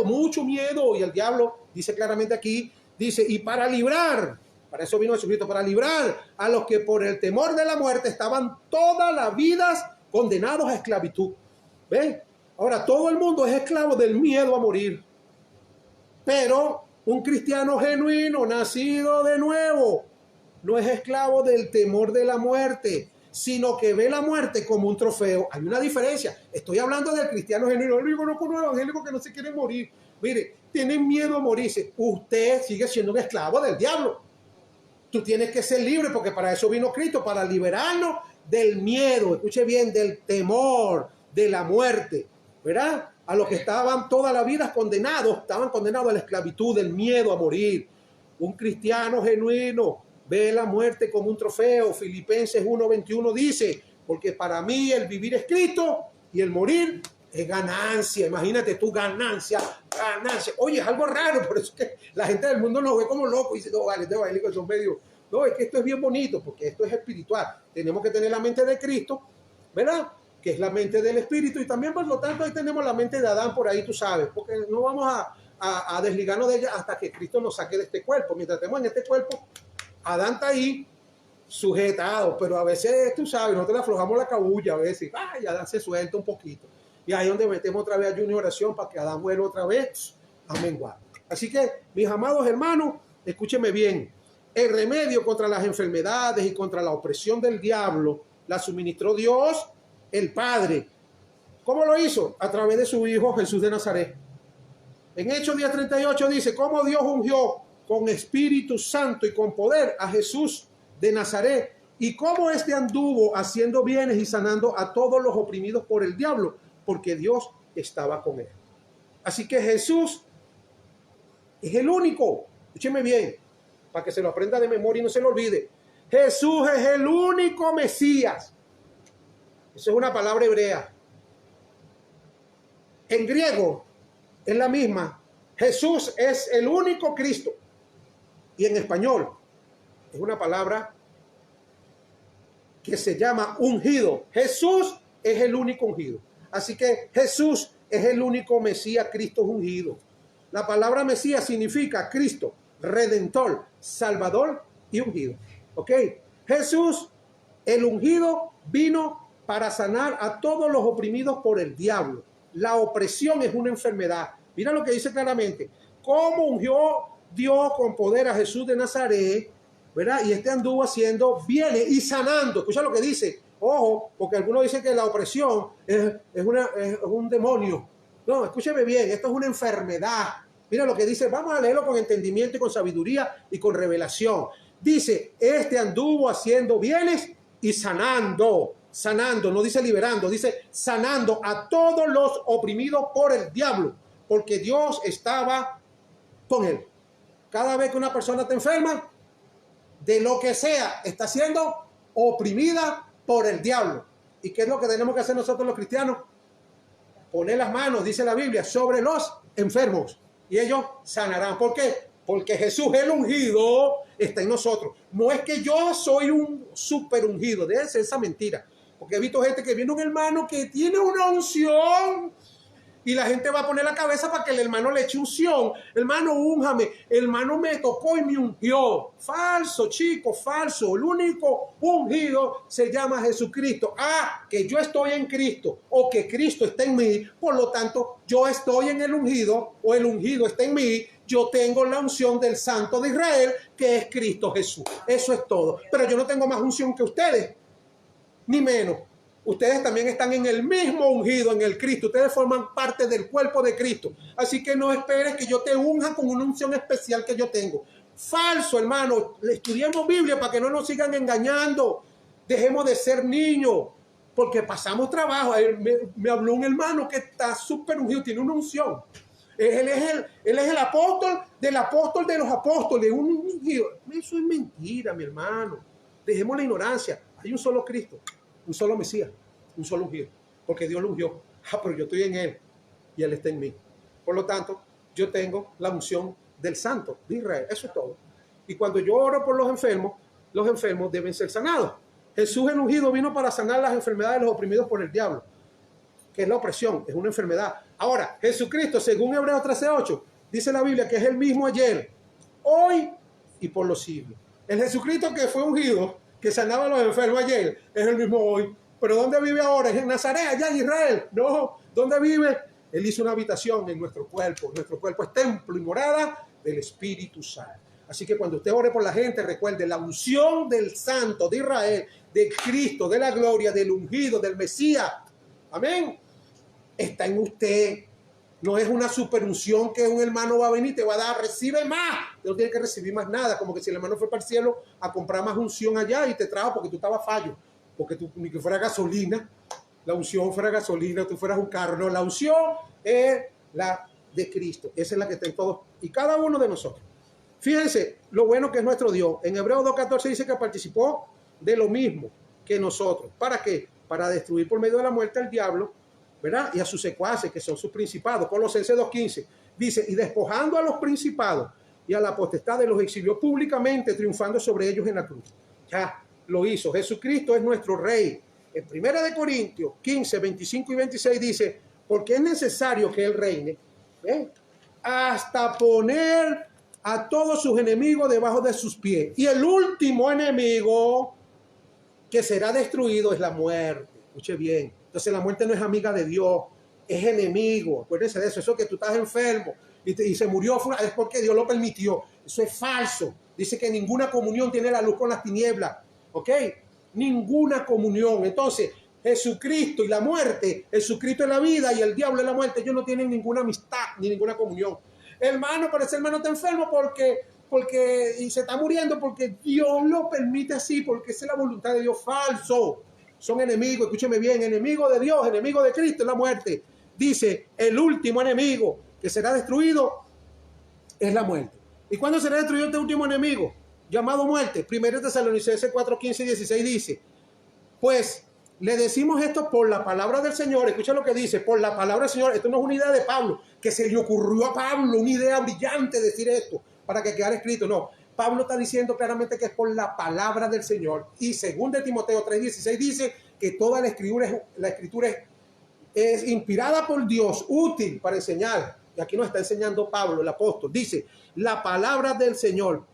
mucho miedo. Y el diablo dice claramente aquí, dice, y para librar, para eso vino Jesucristo, para librar a los que por el temor de la muerte estaban todas las vidas condenados a esclavitud. ¿Ven? Ahora todo el mundo es esclavo del miedo a morir. Pero un cristiano genuino, nacido de nuevo, no es esclavo del temor de la muerte, sino que ve la muerte como un trofeo. Hay una diferencia. Estoy hablando del cristiano genuino. Yo digo, no con un evangélico que no se quiere morir. Mire, tienen miedo a morirse. Usted sigue siendo un esclavo del diablo. Tú tienes que ser libre porque para eso vino Cristo, para liberarnos del miedo. Escuche bien, del temor, de la muerte. ¿Verdad? A los que estaban toda la vida condenados, estaban condenados a la esclavitud, del miedo a morir. Un cristiano genuino ve la muerte como un trofeo. Filipenses 1:21 dice, porque para mí el vivir es Cristo y el morir es ganancia. Imagínate tú, ganancia. Oye, es algo raro, por eso es que la gente del mundo nos ve como locos y dice, no, vale, son medio. No, es que esto es bien bonito, porque esto es espiritual. Tenemos que tener la mente de Cristo, ¿verdad? Que es la mente del Espíritu, y también, por lo tanto, ahí tenemos la mente de Adán por ahí, tú sabes, porque no vamos a desligarnos de ella hasta que Cristo nos saque de este cuerpo. Mientras estemos en este cuerpo, Adán está ahí sujetado, pero a veces, tú sabes, nosotros le aflojamos la cabulla a veces, y Adán se suelta un poquito. Y ahí es donde metemos otra vez ayuno y oración para que Adán vuelva otra vez a menguar. Así que, mis amados hermanos, escúcheme bien. El remedio contra las enfermedades y contra la opresión del diablo la suministró Dios, el Padre. ¿Cómo lo hizo? A través de su Hijo Jesús de Nazaret. En Hechos 10:38 dice, cómo Dios ungió con Espíritu Santo y con poder a Jesús de Nazaret, y cómo éste anduvo haciendo bienes y sanando a todos los oprimidos por el diablo, porque Dios estaba con él. Así que Jesús es el único, escúcheme bien, para que se lo aprenda de memoria y no se lo olvide. Jesús es el único Mesías. Esa es una palabra hebrea. En griego es la misma. Jesús es el único Cristo. Y en español es una palabra que se llama ungido. Jesús es el único ungido. Así que Jesús es el único Mesías, Cristo ungido. La palabra Mesías significa Cristo, Redentor, Salvador y ungido. ¿Ok? Jesús, el ungido, vino para sanar a todos los oprimidos por el diablo. La opresión es una enfermedad. Mira lo que dice claramente. ¿Cómo ungió Dios con poder a Jesús de Nazaret? ¿Verdad? Y este anduvo haciendo bienes y sanando. Escucha lo que dice. Ojo, porque algunos dicen que la opresión es un demonio. No, escúcheme bien, esto es una enfermedad. Mira lo que dice, vamos a leerlo con entendimiento y con sabiduría y con revelación. Dice, este anduvo haciendo bienes y sanando, no dice liberando, dice sanando a todos los oprimidos por el diablo, porque Dios estaba con él. Cada vez que una persona está enferma, de lo que sea, está siendo oprimida por el diablo. ¿Y qué es lo que tenemos que hacer nosotros los cristianos? Poner las manos, dice la Biblia, sobre los enfermos y ellos sanarán. ¿Por qué? Porque Jesús, el ungido, está en nosotros. No es que yo soy un super ungido, debe ser esa mentira. Porque he visto gente que viene un hermano que tiene una unción y la gente va a poner la cabeza para que el hermano le eche unción. Hermano, únjame. El hermano me tocó y me ungió. Falso, chicos, falso. El único ungido se llama Jesucristo. Que yo estoy en Cristo o que Cristo está en mí. Por lo tanto, yo estoy en el ungido o el ungido está en mí. Yo tengo la unción del Santo de Israel, que es Cristo Jesús. Eso es todo. Pero yo no tengo más unción que ustedes, ni menos. Ustedes también están en el mismo ungido, en el Cristo. Ustedes forman parte del cuerpo de Cristo. Así que no esperes que yo te unja con una unción especial que yo tengo. Falso, hermano. Estudiemos Biblia para que no nos sigan engañando. Dejemos de ser niños, porque pasamos trabajo. Me habló un hermano que está súper ungido, tiene una unción. Él es el apóstol de los apóstoles, un ungido. Eso es mentira, mi hermano. Dejemos la ignorancia. Hay un solo Cristo, un solo Mesías, un solo ungido, porque Dios lo ungió. Pero yo estoy en Él y Él está en mí. Por lo tanto, yo tengo la unción del Santo de Israel. Eso es todo. Y cuando yo oro por los enfermos deben ser sanados. Jesús el ungido vino para sanar las enfermedades de los oprimidos por el diablo, que es la opresión, es una enfermedad. Ahora, Jesucristo, según Hebreos 13:8, dice la Biblia que es el mismo ayer, hoy y por los siglos. El Jesucristo que fue ungido, que sanaba a los enfermos ayer, es el mismo hoy. Pero ¿dónde vive ahora? ¿Es en Nazaret, allá en Israel? No. ¿Dónde vive? Él hizo una habitación en nuestro cuerpo. Nuestro cuerpo es templo y morada del Espíritu Santo. Así que cuando usted ore por la gente, recuerde la unción del Santo de Israel, de Cristo, de la gloria, del ungido, del Mesías. Amén. Está en usted. No es una superunción que un hermano va a venir y te va a dar, recibe más. No tiene que recibir más nada. Como que si el hermano fue para el cielo a comprar más unción allá y te trajo porque tú estabas fallo. Porque tú, ni que fuera gasolina, la unción fuera gasolina, tú fueras un carro. No, la unción es la de Cristo. Esa es la que está en todos y cada uno de nosotros. Fíjense lo bueno que es nuestro Dios. En Hebreos 2:14 dice que participó de lo mismo que nosotros. ¿Para qué? Para destruir por medio de la muerte al diablo, ¿verdad? Y a sus secuaces, que son sus principados. Colosenses 2:15 dice, y despojando a los principados y a la potestad de los exhibió públicamente, triunfando sobre ellos en la cruz. Ya lo hizo. Jesucristo es nuestro Rey. En 1 Corintios 15, 25 y 26 dice, porque es necesario que Él reine, hasta poner a todos sus enemigos debajo de sus pies. Y el último enemigo que será destruido es la muerte. Escuche bien. Entonces la muerte no es amiga de Dios, es enemigo. Acuérdense de eso. Eso que tú estás enfermo y se murió es porque Dios lo permitió. Eso es falso. Dice que ninguna comunión tiene la luz con las tinieblas. ¿Ok? Ninguna comunión. Entonces, Jesucristo y la muerte, Jesucristo es la vida y el diablo es la muerte. Ellos no tienen ninguna amistad ni ninguna comunión. Hermano, pero ese hermano está enfermo y se está muriendo porque Dios lo permite así, porque esa es la voluntad de Dios. Falso. Son enemigos, escúcheme bien, enemigo de Dios, enemigo de Cristo es la muerte. Dice, el último enemigo que será destruido es la muerte. ¿Y cuándo será destruido este último enemigo? Llamado muerte. 1 Tesalonicenses 4:15 y 16 dice, pues le decimos esto por la palabra del Señor. Escucha lo que dice, por la palabra del Señor. Esto no es una idea de Pablo, que se le ocurrió a Pablo, una idea brillante decir esto para que quedara escrito. No, Pablo está diciendo claramente que es por la palabra del Señor. Y 2 Timoteo 3:16 dice que toda la escritura es inspirada por Dios, útil para enseñar. Y aquí nos está enseñando Pablo, el apóstol. Dice, la palabra del Señor.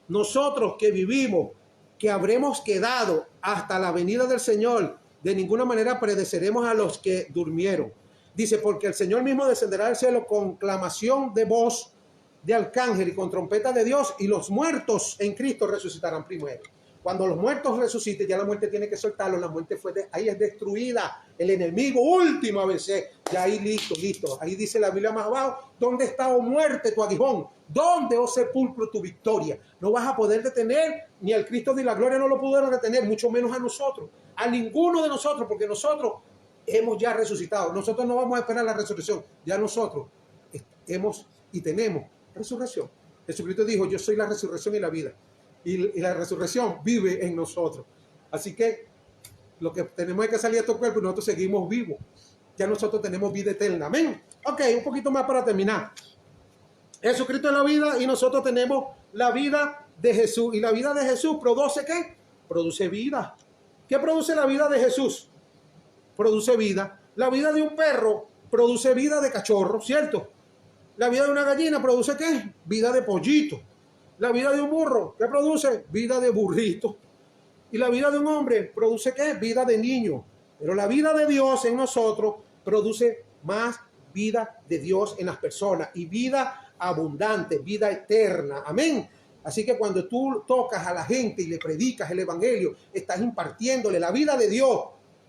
Nosotros que vivimos, que habremos quedado hasta la venida del Señor, de ninguna manera pereceremos a los que durmieron. Dice, porque el Señor mismo descenderá del cielo con clamación de voz de arcángel y con trompeta de Dios, y los muertos en Cristo resucitarán primero. Cuando los muertos resuciten, ya la muerte tiene que soltarlo. La muerte ahí es destruida. El enemigo último a veces. Ya ahí listo. Ahí dice la Biblia más abajo, ¿dónde está, oh muerte, tu aguijón? ¿Dónde, oh sepulcro, tu victoria? No vas a poder detener, ni al Cristo de la gloria no lo pudieron detener, mucho menos a nosotros. A ninguno de nosotros, porque nosotros hemos ya resucitado. Nosotros no vamos a esperar la resurrección. Ya nosotros hemos y tenemos resurrección. Jesucristo dijo, yo soy la resurrección y la vida. Y la resurrección vive en nosotros. Así que lo que tenemos es que salir de estos cuerpos y nosotros seguimos vivos. Ya nosotros tenemos vida eterna. Amén. Ok, un poquito más para terminar. Jesucristo es la vida y nosotros tenemos la vida de Jesús. Y la vida de Jesús produce ¿qué? Produce vida. ¿Qué produce la vida de Jesús? Produce vida. La vida de un perro produce vida de cachorro, ¿cierto? La vida de una gallina produce ¿qué? Vida de pollito. La vida de un burro, ¿qué produce? Vida de burrito. Y la vida de un hombre produce ¿qué? Vida de niño. Pero la vida de Dios en nosotros produce más vida de Dios en las personas y vida abundante, vida eterna. Amén. Así que cuando tú tocas a la gente y le predicas el evangelio, estás impartiéndole la vida de Dios.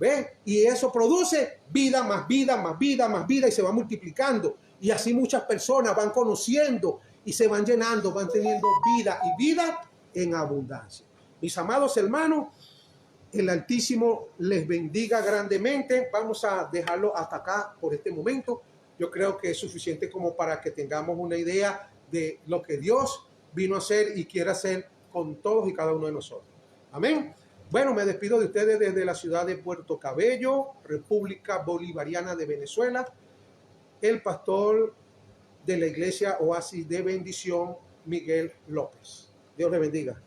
¿Ves? Y eso produce vida, más vida, más vida, más vida y se va multiplicando. Y así muchas personas van conociendo y se van llenando, van teniendo vida y vida en abundancia. Mis amados hermanos, el Altísimo les bendiga grandemente. Vamos a dejarlo hasta acá por este momento. Yo creo que es suficiente como para que tengamos una idea de lo que Dios vino a hacer y quiere hacer con todos y cada uno de nosotros. Amén. Bueno, me despido de ustedes desde la ciudad de Puerto Cabello, República Bolivariana de Venezuela. El pastor de la iglesia Oasis de Bendición, Miguel López. Dios le bendiga.